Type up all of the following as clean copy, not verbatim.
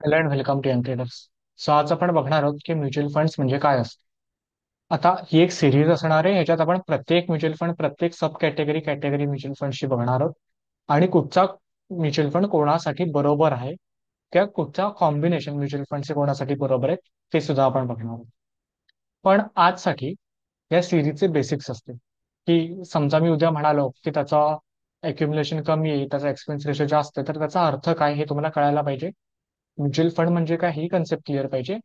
Hello and welcome to traders. So आज आपण बघणार आहोत की म्युच्युअल फंड्स म्हणजे काय असतं. आता ही एक सिरीज असणार आहे. ह्याच्यात आपण प्रत्येक म्युच्युअल फंड, प्रत्येक सब कॅटेगरी म्युच्युअल फंडशी बघणार आहोत आणि कुठचा म्युच्युअल फंड कोणासाठी बरोबर आहे, किंवा कुठचा कॉम्बिनेशन म्युच्युअल फंडचे कोणासाठी बरोबर आहे ते सुद्धा आपण बघणार आहोत. पण आजसाठी या सिरीजचे बेसिक्स असतील, की समजा मी उद्या म्हणालो की त्याचा अक्युमुलेशन कमी आहे, त्याचा एक्सपेन्स रेशो जास्त आहे, तर त्याचा अर्थ काय हे तुम्हाला कळायला पाहिजे. म्युच्युअल फंड म्हणजे काय ही कन्सेप्ट क्लिअर पाहिजे,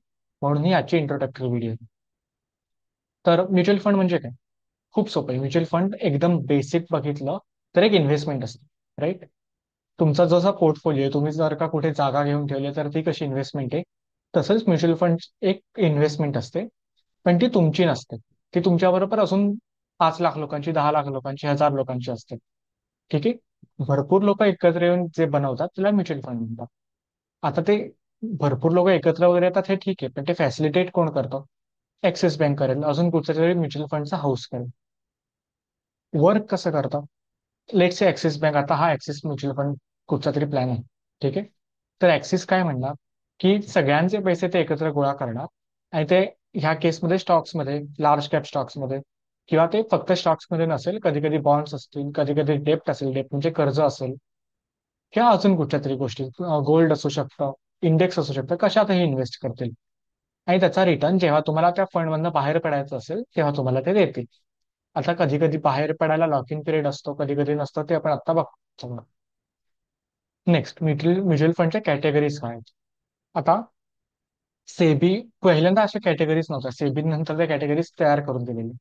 म्हणून ही आजची इंट्रोडक्टरी व्हिडिओ आहे. तर म्युच्युअल फंड म्हणजे काय? खूप सोपं आहे. म्युच्युअल फंड एकदम बेसिक बघितलं तर एक इन्व्हेस्टमेंट असते, राईट? तुमचा जसा पोर्टफोलिओ, तुम्ही जर का कुठे जागा घेऊन ठेवली तर ती कशी इन्व्हेस्टमेंट आहे, तसंच म्युच्युअल फंड एक इन्व्हेस्टमेंट असते. पण ती तुमची नसते. ती तुमच्याबरोबर अजून 5 लाख लोकांची, 10 लाख लोकांची, 1,000 लोकांची असते. ठीक आहे. भरपूर लोक एकत्र येऊन जे बनवतात त्याला म्युच्युअल फंड म्हणतात. आता ते भरपूर लोक एकत्र वगैरे येतात हे ठीक आहे, पण ते फॅसिलिटेट कोण करतं? ऍक्सिस बँक करेल, अजून कुठच्या तरी म्युच्युअल फंडचा हाऊस करेल. वर्क कसं करतं? लेट से ऍक्सिस बँक, आता हा ऍक्सिस म्युच्युअल फंड कुठचा तरी प्लॅन आहे. ठीक आहे. तर ऍक्सिस काय म्हणणार, की सगळ्यांचे पैसे ते एकत्र गोळा करणार आणि ते ह्या केसमध्ये स्टॉक्समध्ये, लार्ज कॅप स्टॉक्समध्ये, किंवा ते फक्त स्टॉक्समध्ये नसेल, कधी कधी बॉन्ड्स असतील, कधी कधी डेप्ट असेल, डेप्ट म्हणजे कर्ज असेल, किंवा अजून कुठच्या तरी गोष्टी, गोल्ड असू शकतं, इंडेक्स असू शकतं, कशातही इन्व्हेस्ट करतील. आणि त्याचा रिटर्न जेव्हा तुम्हाला त्या फंडमधनं बाहेर पडायचं असेल तेव्हा तुम्हाला ते देतील. आता कधी कधी बाहेर पडायला लॉक इन पिरियड असतो, कधी कधी नसतो, ते आपण आता बघतो. नेक्स्ट, म्युच्युअल फंडच्या कॅटेगरीज काय आहेत? आता सेबी, पहिल्यांदा अशा कॅटेगरीज नव्हत्या, सेबी नंतर त्या कॅटेगरीज तयार करून दिलेली.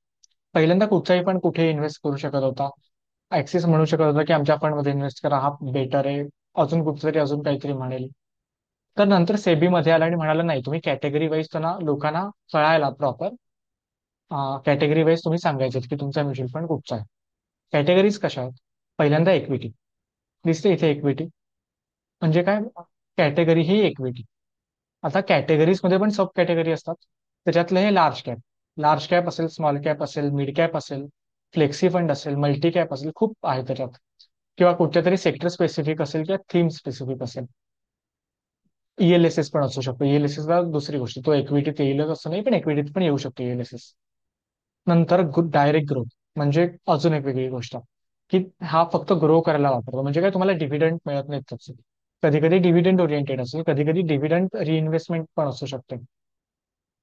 पहिल्यांदा कुठचाही पण कुठे इन्व्हेस्ट करू शकत होता. ऍक्सिस म्हणू शकत होता की आमच्या फंड मध्ये इन्व्हेस्ट करा, हा बेटर आहे. अजून कुठतरी अजून काहीतरी म्हणेल. तर नंतर सेबी मध्ये आला आणि म्हणाला नाही, तुम्ही कॅटेगरी वाईज त्यांना लोकांना कळायला प्रॉपर कॅटेगरी वाईज तुम्ही सांगायचे की तुमचा म्युच्युअल फंड कुठचा आहे. कॅटेगरीज कशा आहेत? पहिल्यांदा इक्विटी. दिसते इथे इक्विटी म्हणजे काय? कॅटेगरी ही इक्विटी. आता कॅटेगरीज मध्ये पण सब कॅटेगरी असतात. त्याच्यातलं हे लार्ज कॅप. लार्ज कॅप असेल, स्मॉल कॅप असेल, मिड कॅप असेल, फ्लेक्सी फंड असेल, मल्टी कॅप असेल, खूप आहे त्याच्यात. किंवा कुठच्या तरी सेक्टर स्पेसिफिक असेल किंवा थीम स्पेसिफिक असेल. ईएलएसएस पण असू शकतो. ईएलएसएस ला दुसरी गोष्ट, तो इक्विटीत येईलच असं नाही, पण इक्विटीत पण येऊ शकतो ईएलएसएस. नंतर डायरेक्ट ग्रोथ म्हणजे अजून एक वेगळी गोष्ट, की हा फक्त ग्रो करायला वापरतो. म्हणजे काय, तुम्हाला डिव्हिडंड मिळत नाही त्याचे. कधी कधी डिव्हिडंड ओरिएंटेड असेल, कधी कधी डिव्हिडंड रिइन्व्हेस्टमेंट पण असू शकते.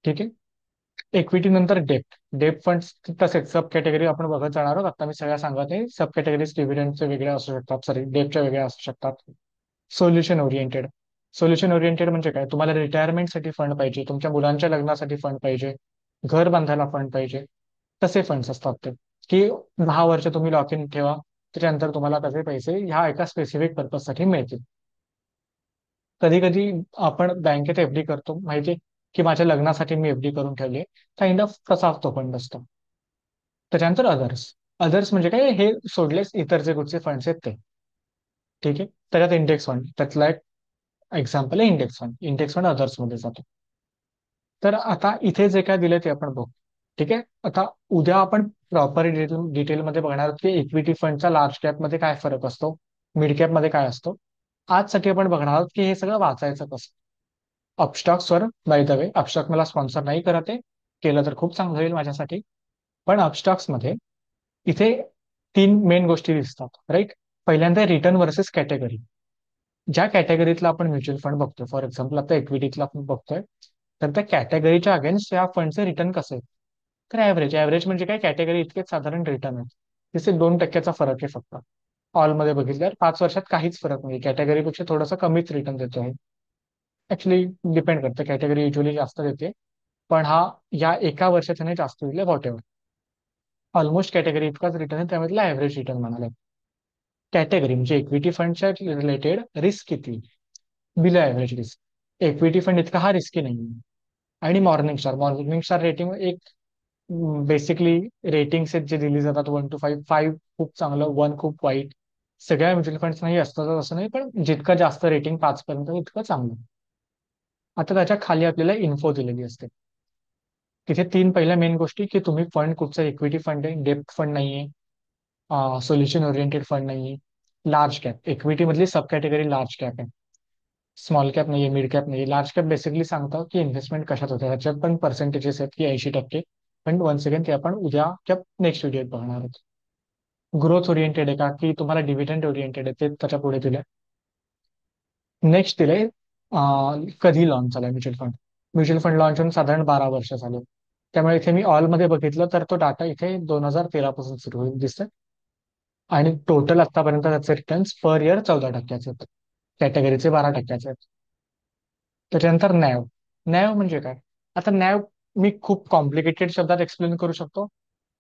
ठीक आहे. इक्विटी नंतर डेप्ट. डेप्ट फंड्स तसेच सब कॅटेगरी आपण बघत जाणार आहोत. आता मी सगळ्या सांगत नाही. सब कॅटेगरीज डिव्हिडंडचे वेगळ्या असू शकतात, सॉरी डेप्टच्या वेगळ्या असू शकतात. Solution oriented. सोल्युशन ओरिएंटेड म्हणजे काय, तुम्हाला रिटायरमेंटसाठी फंड पाहिजे, तुमच्या मुलांच्या लग्नासाठी फंड पाहिजे, घर बांधायला फंड पाहिजे, तसे फंड्स असतात ते. की 10 वर्ष तुम्ही लॉक इन ठेवा, त्याच्यानंतर तुम्हाला त्याचे पैसे ह्या एका स्पेसिफिक पर्पजसाठी मिळतील. कधी कधी आपण बँकेत एफडी करतो, माहिती, की माझ्या लग्नासाठी मी एफडी करून ठेवली, काइंड ऑफ तसा तो फंड असतो. त्याच्यानंतर अदर्स. अदर्स म्हणजे काय, हे सोडलेच इतर जे कुठचे फंड्स आहेत ते. ठीक आहे. त्याच्यात इंडेक्स फंड त्यातला एक एक्झाम्पल आहे. Index fund, index fund others मध्ये जातो. तर आता इथे जे काय दिले ते आपण बघू. ठीक आहे. आता उद्या आपण प्रॉपर डिटेलमध्ये बघणार आहोत की इक्विटी फंडचा लार्ज कॅप मध्ये काय फरक असतो, मिड कॅप मध्ये काय असतो. आजसाठी आपण बघणार आहोत की हे सगळं वाचायचं कसं. अपस्टॉक्सवर, बाय द वे, अपस्टॉक मला स्पॉन्सर नाही करत आहे. केलं तर खूप चांगलं होईल माझ्यासाठी. पण अपस्टॉक्स मध्ये इथे 3 मेन गोष्टी दिसतात, राईट? पहिल्यांदा रिटर्न वर्सेस कॅटेगरी. ज्या कॅटेगरीतला आपण म्युच्युअल फंड बघतोय, फॉर एक्झाम्पल आता इक्विटीतला आपण बघतोय, तर त्या कॅटेगरीच्या अगेन्स्ट या फंडचे रिटर्न कसे आहेत? तर ऍव्हरेज, ऍव्हरेज म्हणजे काय, कॅटेगरी इतकेच साधारण रिटर्न आहेत. तिथे 2% फरक आहे फक्त. ऑल मध्ये बघितल्यावर 5 वर्षात काहीच फरक नाही, कॅटेगरीपेक्षा थोडासा कमीच रिटर्न देतो आहे. ऍक्च्युली डिपेंड करतं, कॅटेगरी युजली जास्त देते, पण हा या एका वर्षात जास्त दिले व्हॉट एव्हर. ऑलमोस्ट कॅटेगरी इतकाच रिटर्न आहे, त्यामधला ऍव्हरेज रिटर्न म्हणाले. कॅटेगरी म्हणजे इक्विटी फंडच्या रिलेटेड रिस्क किती, below average risk. Equity fund इतका हा रिस्की नाही. आणि मॉर्निंग स्टार रेटिंग एक बेसिकली रेटिंग्स आहेत जे दिली जातात 1 to 5. 5 खूप चांगलं, 1 खूप वाईट. सगळ्या म्युच्युअल फंड्स नाही असतं असं नाही, पण जितकं जास्त रेटिंग 5 पर्यंत इतकं चांगलं. आता त्याच्या खाली आपल्याला इन्फो दिलेली असते. तिथे 3 पहिल्या मेन गोष्टी, की तुम्ही फंड कुठचा, इक्विटी फंड आहे, डेप्ट फंड नाहीये, सोल्युशन ओरिएंटेड फंड नाहीये, लार्ज कॅप. इक्विटी मधली सब कॅटेगरी लार्ज कॅप आहे. स्मॉल कॅप नाही, मिड कॅप नाही, लार्ज कॅप बेसिकली सांगतं की इन्व्हेस्टमेंट कशात होते. त्याच्यात पण पर्सेंटेजेस आहेत की 80%. पण वन्स अगेन ते आपण उद्या किंवा नेक्स्ट व्हिडिओत बघणार आहोत. ग्रोथ ओरिएंटेड आहे का की तुम्हाला डिव्हिडंड ओरिएंटेड आहे, ते त्याच्या पुढे दिलंय. नेक्स्ट दिलंय कधी लॉन्च झालाय mutual fund. Mutual fund launch होऊन साधारण 12 वर्ष झाले. त्यामुळे इथे मी ऑल मध्ये बघितलं तर तो डाटा इथे 2013 पासून सुरू होईल दिसतंय. आणि टोटल आतापर्यंत त्याचे रिटर्न्स पर इयर 14% आहेत. कॅटेगरीचे 12% आहेत. त्याच्यानंतर नॅव. नॅव म्हणजे काय? आता नॅव मी खूप कॉम्प्लिकेटेड शब्दात एक्सप्लेन करू शकतो.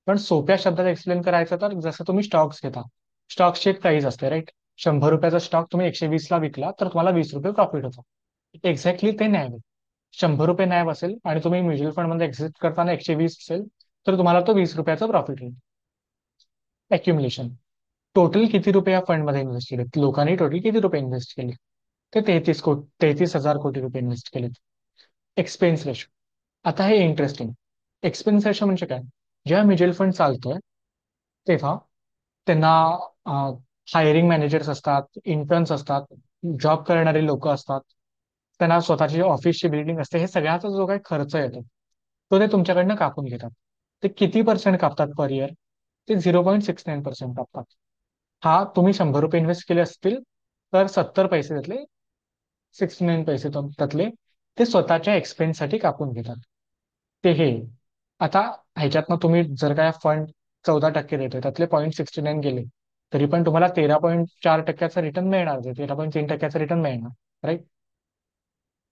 पण सोप्या शब्दात एक्सप्लेन करायचं तर जसं तुम्ही स्टॉक्स घेता. स्टॉक्सची एक प्राइस असते, राईट? 100 रुपयाचा स्टॉक तुम्ही 120 ला विकला तर तुम्हाला 20 रुपये प्रॉफिट होतो. एक्झॅक्टली ते नॅव आहे. 100 रुपये नॅव असेल आणि तुम्ही म्युच्युअल फंड मध्ये एक्झिट करताना 120 असेल तर तुम्हाला तो 20 रुपयाचा प्रॉफिट होईल. अक्युमुलेशन. टोटल किती रुपये या फंड मध्ये इन्व्हेस्ट केलेत, लोकांनी टोटल किती रुपये इन्व्हेस्ट केले? ते 33,000 कोटी रुपये इन्व्हेस्ट केलेत. Expense ratio. आता हे इंटरेस्टिंग. एक्सपेन्स रेशो म्हणजे काय? जेव्हा म्युच्युअल फंड चालतोय तेव्हा त्यांना हायरिंग मॅनेजर्स असतात, इंटर्न्स असतात, जॉब करणारे लोक असतात, त्यांना स्वतःची ऑफिसची बिल्डिंग असते, हे सगळ्याचा जो काही खर्च येतो तो ते तुमच्याकडनं कापून घेतात. ते किती पर्सेंट कापतात पर इयर? ते 0.69% कापतात. हा, तुम्ही 100 रुपये इन्व्हेस्ट केले असतील तर 70 पैसे त्यातले, 69 पैसे त्यातले ते स्वतःच्या एक्सपेन्ससाठी कापून घेतात. ते हे. आता ह्याच्यातनं तुम्ही जर काय फंड 14% देतोय त्यातले 0.69 गेले तरी पण तुम्हाला 13.4%चा रिटर्न मिळणार, 13.3%चा रिटर्न मिळणार, राईट?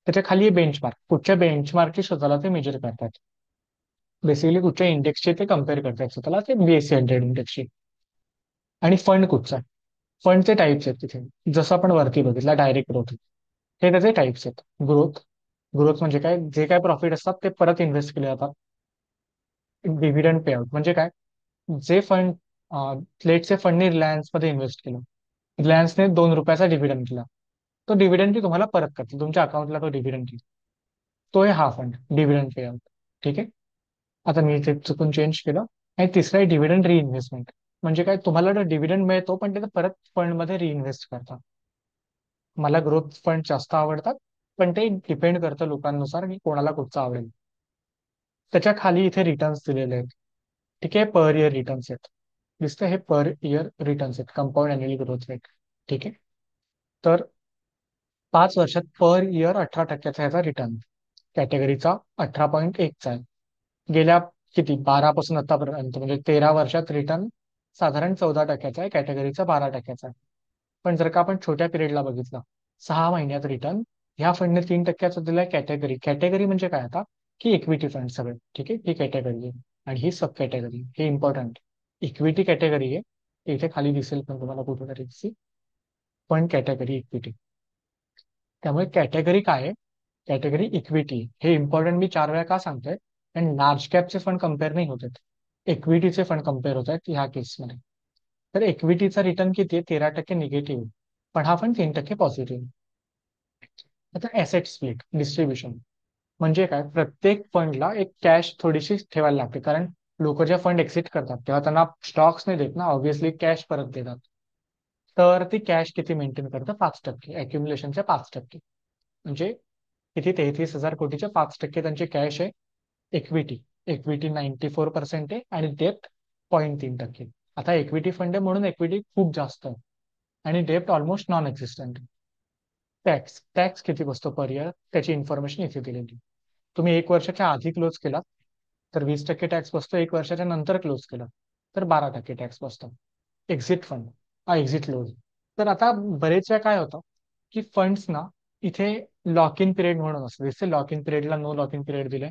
त्याच्या खाली बेंचमार्क, कुठच्या बेंचमार्कची स्वतःला ते मेजर करतात. बेसिकली कुठच्या इंडेक्सचे ते कम्पेअर करतात स्वतःला, ते BSE 100 इंडेक्सची. आणि फंड कुठचा? फंडचे टाईप्स आहेत तिथे. जसं आपण वरती बघितलं डायरेक्ट ग्रोथ, हे त्याचे टाईप्स आहेत. ग्रोथ. ग्रोथ म्हणजे काय? जे काय प्रॉफिट असतात ते परत इन्व्हेस्ट केले जातात. डिव्हिडंड पे आउट म्हणजे काय? जे फंड, लेटचे फंडने रिलायन्स मध्ये इन्व्हेस्ट केलं, रिलायन्सने 2 रुपयाचा डिव्हिडंड दिला, तो डिव्हिडंड तुम्हाला परत करतील तुमच्या अकाउंटला, तो डिव्हिडंड येईल. तो आहे हा फंड, डिव्हिडंड पे आउट. ठीक आहे. आता मी ते चुकून चेंज केलं. आणि तिसरा आहे डिव्हिडंड रिइन्व्हेस्टमेंट. म्हणजे काय? तुम्हाला डिव्हिडंड मिळतो पण ते परत फंड मध्ये रिइन्व्हेस्ट करतात. मला ग्रोथ फंड जास्त आवडतात, पण ते डिपेंड करतं लोकांनुसार की कोणाला कुठचं आवडेल. त्याच्या खाली इथे रिटर्न्स दिलेले आहेत. ठीक आहे, पर इयर रिटर्न्स आहेत. दिसतं, हे पर इयर रिटर्न्स आहेत, कंपाऊंड अॅन्युअल ग्रोथ रेट. ठीक आहे. तर 5 वर्षात पर इयर 18%चा ह्याचा रिटर्न, कॅटेगरीचा 18.1चा आहे. गेल्या किती 12 पासून आतापर्यंत म्हणजे 13 वर्षात रिटर्न साधारण 14%चा आहे, कॅटेगरीचा 12%चा आहे. पण जर का आपण छोट्या पिरियडला बघितलं, 6 महिन्यात रिटर्न ह्या फंडने 3%चा दिलाय. कॅटेगरी, कॅटेगरी म्हणजे काय आता? की इक्विटी फंड सगळे. ठीक आहे, ही कॅटेगरी आहे. आणि ही सब कॅटेगरी, हे इम्पॉर्टंट. इक्विटी कॅटेगरी आहे, ते इथे खाली दिसेल पण तुम्हाला कुठेतरी दिसेल, फंड कॅटेगरी इक्विटी. त्यामुळे कॅटेगरी काय आहे? Category equity. हे इम्पॉर्टंट मी 4 वेळा का सांगतोय? आणि लार्ज कॅपचे फंड कम्पेअर नाही होत आहेत, इक्विटीचे फंड कम्पेअर होत आहेत ह्या केसमध्ये. तर इक्विटीचा रिटर्न किती आहे? 13% निगेटिव्ह. पण हा फंड 3% पॉझिटिव्ह. आता ऍसेट स्प्लिट डिस्ट्रीब्युशन म्हणजे काय? प्रत्येक फंडला एक कॅश थोडीशी ठेवायला लागते, कारण लोक जेव्हा फंड एक्झिट करतात तेव्हा त्यांना स्टॉक्स नाही देत ना, ऑब्व्हियसली कॅश परत देतात. तर ती कॅश किती मेंटेन करतं? 5%, अक्युमुलेशनच्या 5%. म्हणजे किती? 33,000 कोटीच्या 5% त्यांची कॅश आहे. इक्विटी, इक्विटी 94% आहे आणि डेप्ट 0.3%. आता इक्विटी फंड आहे म्हणून इक्विटी खूप जास्त आहे आणि डेप्ट almost non existent. Tax, tax किती बसतो पर इयर त्याची इन्फॉर्मेशन इथे दिलेली. तुम्ही 1 वर्षाच्या आधी क्लोज केला तर 20% टॅक्स बसतो, 1 वर्षाच्या नंतर क्लोज केला तर 12% टॅक्स बसतो. एक्झिट फंड, हा एक्झिट लोज. तर आता बरेच वेळा काय होतं की फंड्स ना इथे लॉक इन पिरियड म्हणून असतं, जसे लॉक इन पिरियडला नो लॉक इन पिरियड दिले.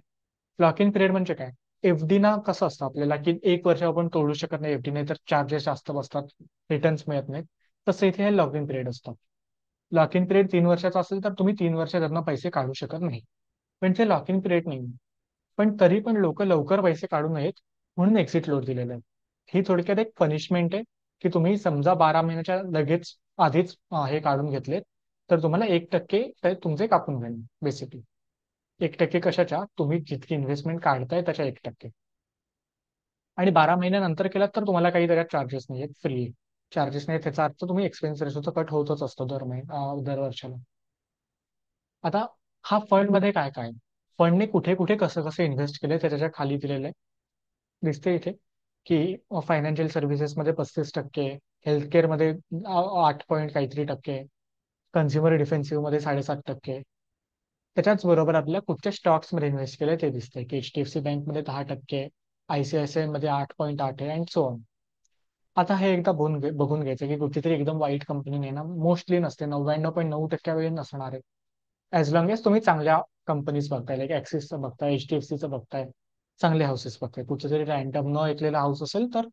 लॉक इन पिरियड म्हणजे काय? एफडी ना कसं असतं आपल्याला की 1 वर्ष आपण तोडू शकत नाही एफडी, नाही तर चार्जेस जास्त बसतात, रिटर्न्स मिळत नाहीत. तसं इथे हे लॉक इन पिरियड असतं. लॉक इन पिरियड 3 वर्षाचा असेल तर तुम्ही 3 वर्ष त्यातनं पैसे काढू शकत नाही. पण ते लॉक इन पिरियड नाही. पण तरी पण लोक लवकर पैसे काढू नयेत म्हणून एक्झिट लोड दिलेला आहे. ही थोडक्यात एक पनिशमेंट आहे की तुम्ही समजा 12 महिन्याच्या लगेच आधीच हे काढून घेतलेत तर तुम्हाला 1% ते तुमचे कापून घेणे बेसिकली. 1% कशाच्या? तुम्ही जितकी इन्व्हेस्टमेंट काढताय त्याच्या 1%. आणि 12 महिन्यानंतर केलात तर तुम्हाला काही त्याच्यात चार्जेस नाही आहेत, फ्री आहे. चार्जेस नाही त्याचा अर्थ तुम्ही एक्सपेन्स रेशो कट होतच असतो दर वर्षाला. आता हा फंड मध्ये काय काय फंडने कुठे कुठे कसं कसं इन्व्हेस्ट केलंय ते त्याच्या खाली दिलेलं आहे. दिसते इथे की फायनान्शियल सर्व्हिसेसमध्ये 35%, हेल्थकेअरमध्ये 8 पॉईंट काहीतरी टक्के, कन्झ्युमर डिफेन्सिव्ह मध्ये 7.5%. त्याच्याच बरोबर आपल्याला कुठच्या स्टॉक्स मध्ये इन्व्हेस्ट केलंय ते दिसतंय की HDFC बँकमध्ये 10%, ICICI मध्ये 8.8 आहे, अँड सो ऑन. आता हे एकदा बघून घ्यायचं की कुठलीतरी एकदम वाईट कंपनी नाही ना, मोस्टली नसते, 99.9% वेळी नसणार आहे. ऍज लॉंग एज तुम्ही चांगल्या कंपनीज बघताय, लाईक ऍक्सिसचं बघताय, HDFCचं बघताय, चांगले हाऊसेस बघताय. कुठचं तरी रँडम न ऐकलेला हाऊस असेल तर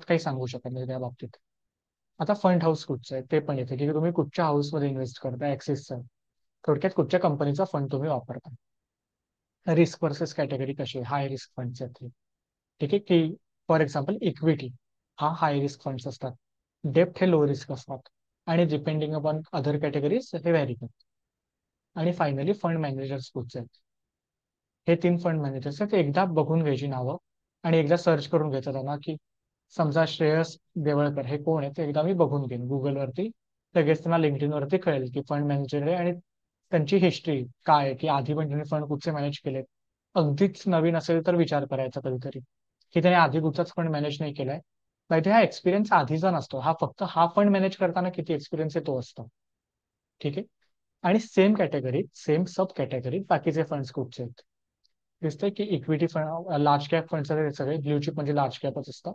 काही सांगू शकत नाही त्या बाबतीत. आता फंड हाऊस कुठचं आहे ते पण येते की तुम्ही कुठच्या हाऊसमध्ये इन्व्हेस्ट करताय, ऍक्सिसचं. थोडक्यात कुठच्या कंपनीचा फंड तुम्ही वापरता. रिस्क वर्सेस कॅटेगरी कशी आहे, हाय रिस्क फंड्स आहेत हे. ठीक आहे की फॉर एक्झाम्पल इक्विटी हा हाय रिस्क फंड्स असतात, डेप्ट हे लो रिस्क असतात, आणि डिपेंडिंग अपॉन अदर कॅटेगरीज हे व्हॅरी करतात. आणि फायनली फंड मॅनेजर्स कुठचे आहेत. हे 3 फंड मॅनेजर्स आहेत, ते एकदा बघून घ्यायची नावं आणि एकदा सर्च करून घ्यायचं त्यांना की समजा श्रेयस देवळकर हे कोण आहे ते एकदा मी बघून घेईन गुगलवरती. लगेच त्यांना लिंक्डइन वरती कळेल की फंड मॅनेजर आहे, आणि त्यांची हिस्ट्री काय आहे, की आधी पण त्यांनी फंड कुठचे मॅनेज केलेत. अगदीच नवीन असेल तर विचार करायचा कधीतरी की त्याने आधी कुठचाच फंड मॅनेज नाही केलाय. माहिती हा एक्सपिरियन्स आधीचा नसतो, हा फक्त हा फंड मॅनेज करताना किती एक्सपिरियन्स आहे तो असतो. ठीक आहे. आणि सेम कॅटेगरी, सेम सब कॅटेगरी बाकीचे फंड्स कुठचे आहेत. दिसतंय की equity fund, large cap funds आहेत सगळे, ब्ल्यू चिप म्हणजे लार्ज कॅपच असतात.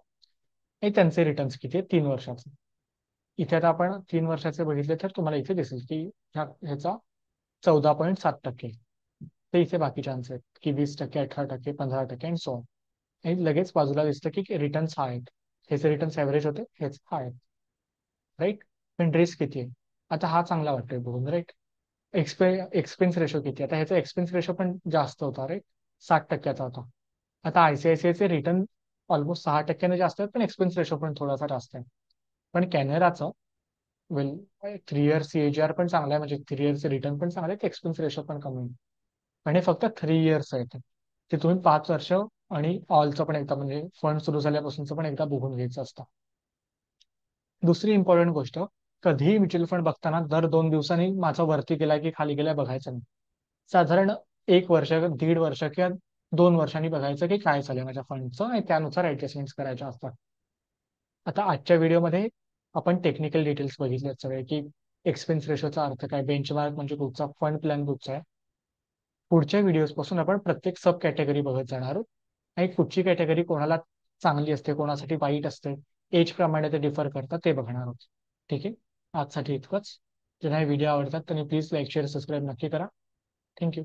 आणि त्यांचे रिटर्न्स किती आहेत 3 वर्षाचे. इथे आता आपण 3 वर्षाचे बघितले तर तुम्हाला इथे दिसेल की ह्याचा 14.7%. ते इथे बाकीचे आन्सर आहेत की 20%, 18%, 15% अँड सो. आणि लगेच बाजूला दिसतं की रिटर्न्स हा आहेत. ह्याचे रिटर्न्स ऍव्हरेज होते, हेच हा आहेत. राईट. पण रिस्क किती आहे, आता हा चांगला वाटतोय बघून, राईट. एक्सपेन्स रेशो किती, आता ह्याचा एक्सपेन्स रेशो पण जास्त होता, राईट. 60%चा होता. आता ICICIचे रिटर्न ऑलमोस्ट 6%ने जास्त आहेत, पण एक्सपेन्स रेशो पण थोडासा जास्त आहे. पण कॅनराचं वेल 3 इयर्स CAGR पण चांगला आहे, म्हणजे 3 इयर्सचे रिटर्न पण चांगले आहेत, एक्सपेन्स रेशो पण कमी आहे. आणि हे फक्त 3 इयर्स आहेत. ते तुम्ही 5 वर्ष आणि ऑलचं पण एकदा, म्हणजे फंड सुरू झाल्यापासूनचं पण एकदा बघून घ्यायचं असतं. दुसरी इम्पॉर्टंट गोष्ट, कधीही म्युच्युअल फंड बघताना दर 2 दिवसांनी माझा वरती गेलाय की खाली गेलाय बघायचं नाही. साधारण 1 वर्ष, 1.5 वर्ष किंवा 2 वर्षांनी बघायचं की काय चाललंय माझ्या फंडचं, आणि त्यानुसार ऍडजस्टमेंट करायच्या असतात. आता आजच्या व्हिडिओमध्ये आपण टेक्निकल डिटेल्स बघितलेत सगळे, की एक्सपेन्स रेशोचा अर्थ काय, बेंचमार्क म्हणजे कुठचा, फंड प्लॅन कुठचा आहे. पुढच्या व्हिडिओज पासून आपण प्रत्येक सब कॅटेगरी बघत जाणार आहोत, आणि कुठची कॅटेगरी कोणाला चांगली असते, कोणासाठी वाईट असते, एज प्रमाणे ते डिफर करतात ते बघणार आहोत. ठीक आहे. आजसाठी इतकंच. ज्यांना हे व्हिडिओ आवडतात त्यांनी प्लीज लाईक, शेअर, सबस्क्राईब नक्की करा. थँक्यू.